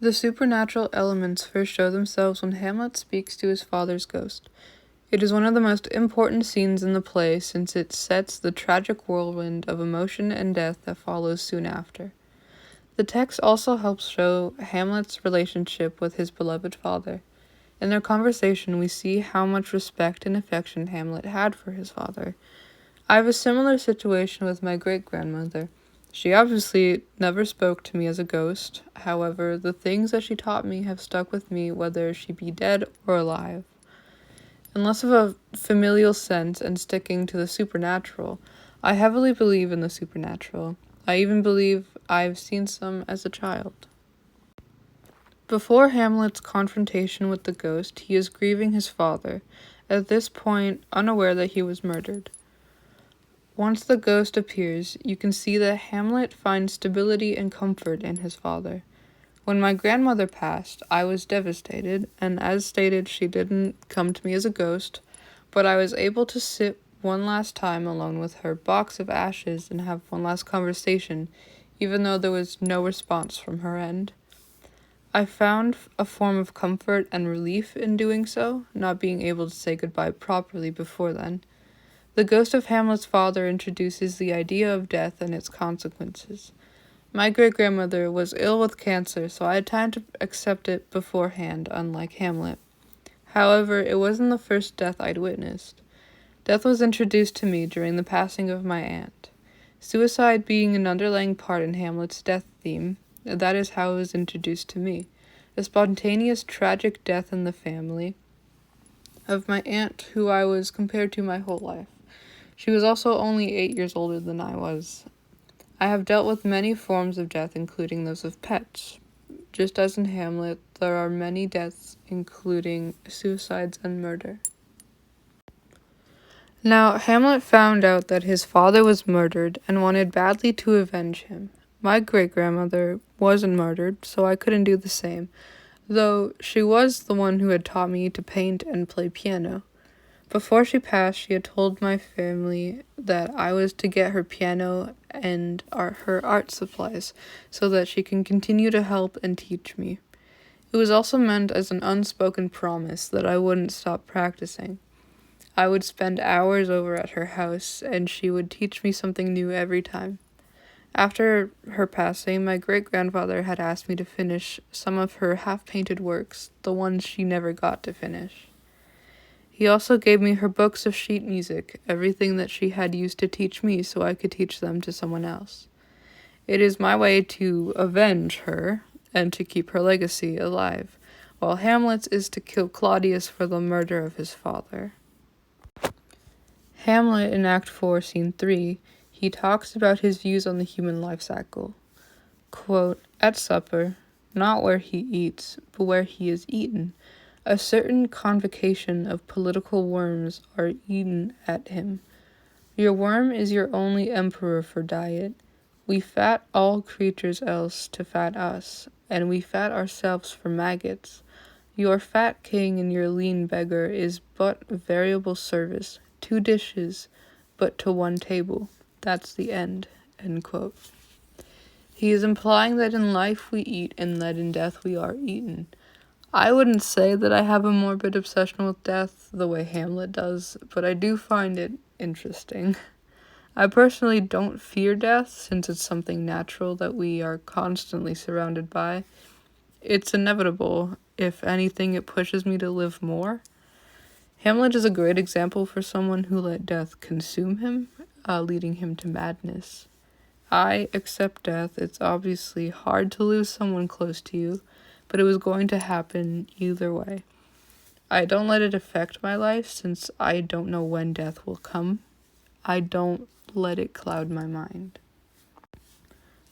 The supernatural elements first show themselves when Hamlet speaks to his father's ghost. It is one of the most important scenes in the play since it sets the tragic whirlwind of emotion and death that follows soon after. The text also helps show Hamlet's relationship with his beloved father. In their conversation, we see how much respect and affection Hamlet had for his father. I have a similar situation with my great-grandmother. She obviously never spoke to me as a ghost. However, the things that she taught me have stuck with me whether she be dead or alive. In less of a familial sense and sticking to the supernatural, I heavily believe in the supernatural. I even believe I've seen some as a child. Before Hamlet's confrontation with the ghost, he is grieving his father, at this point unaware that he was murdered. Once the ghost appears, you can see that Hamlet finds stability and comfort in his father. When my grandmother passed, I was devastated, and as stated, she didn't come to me as a ghost, but I was able to sit one last time alone with her box of ashes and have one last conversation, even though there was no response from her end. I found a form of comfort and relief in doing so, not being able to say goodbye properly before then. The ghost of Hamlet's father introduces the idea of death and its consequences. My great-grandmother was ill with cancer, so I had time to accept it beforehand, unlike Hamlet. However, it wasn't the first death I'd witnessed. Death was introduced to me during the passing of my aunt. Suicide being an underlying part in Hamlet's death theme, that is how it was introduced to me. A spontaneous, tragic death in the family of my aunt, who I was compared to my whole life. She was also only 8 years older than I was. I have dealt with many forms of death, including those of pets. Just as in Hamlet, there are many deaths, including suicides and murder. Now, Hamlet found out that his father was murdered and wanted badly to avenge him. My great-grandmother wasn't murdered, so I couldn't do the same, though she was the one who had taught me to paint and play piano. Before she passed, she had told my family that I was to get her piano and her art supplies so that she can continue to help and teach me. It was also meant as an unspoken promise that I wouldn't stop practicing. I would spend hours over at her house, and she would teach me something new every time. After her passing, my great-grandfather had asked me to finish some of her half-painted works, the ones she never got to finish. He also gave me her books of sheet music, everything that she had used to teach me so I could teach them to someone else. It is my way to avenge her and to keep her legacy alive, while Hamlet's is to kill Claudius for the murder of his father. Hamlet in Act 4, Scene 3, he talks about his views on the human life cycle. Quote, "At supper, not where he eats, but where he is eaten, a certain convocation of political worms are eaten at him. Your worm is your only emperor for diet. We fat all creatures else to fat us, and we fat ourselves for maggots. Your fat king and your lean beggar is but variable service, 2 dishes, but to 1 table. That's the end." End quote. He is implying that in life we eat and that in death we are eaten. I wouldn't say that I have a morbid obsession with death the way Hamlet does, but I do find it interesting. I personally don't fear death since it's something natural that we are constantly surrounded by. It's inevitable. If anything, it pushes me to live more. Hamlet is a great example for someone who let death consume him, leading him to madness. I accept death. It's obviously hard to lose someone close to you, but it was going to happen either way. I don't let it affect my life since I don't know when death will come. I don't let it cloud my mind.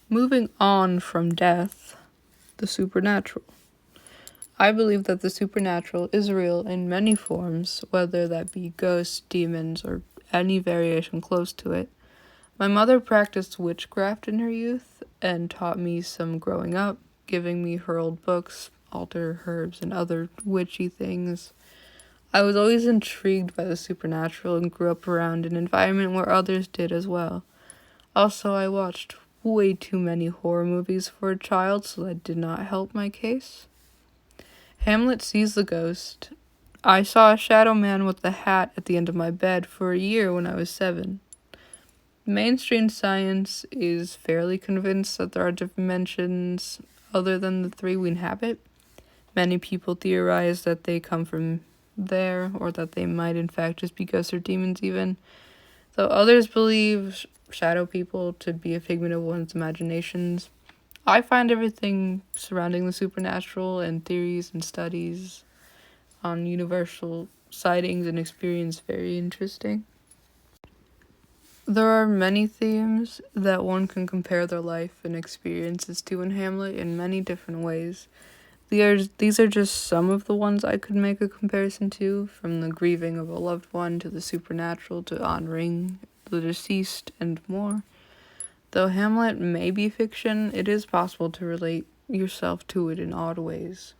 Moving on from death, the supernatural. I believe that the supernatural is real in many forms, whether that be ghosts, demons, or any variation close to it. My mother practiced witchcraft in her youth and taught me some growing up, giving me her old books, altar herbs, and other witchy things. I was always intrigued by the supernatural and grew up around an environment where others did as well. Also, I watched way too many horror movies for a child, so that did not help my case. Hamlet sees the ghost. I saw a shadow man with a hat at the end of my bed for a year when I was 7. Mainstream science is fairly convinced that there are dimensions other than the 3 we inhabit. Many people theorize that they come from there, or that they might in fact just be ghosts or demons even, though others believe shadow people to be a figment of one's imaginations. I find everything surrounding the supernatural and theories and studies on universal sightings and experience very interesting. There are many themes that one can compare their life and experiences to in Hamlet in many different ways. These are just some of the ones I could make a comparison to, from the grieving of a loved one to the supernatural to honoring the deceased and more. Though Hamlet may be fiction, it is possible to relate yourself to it in odd ways.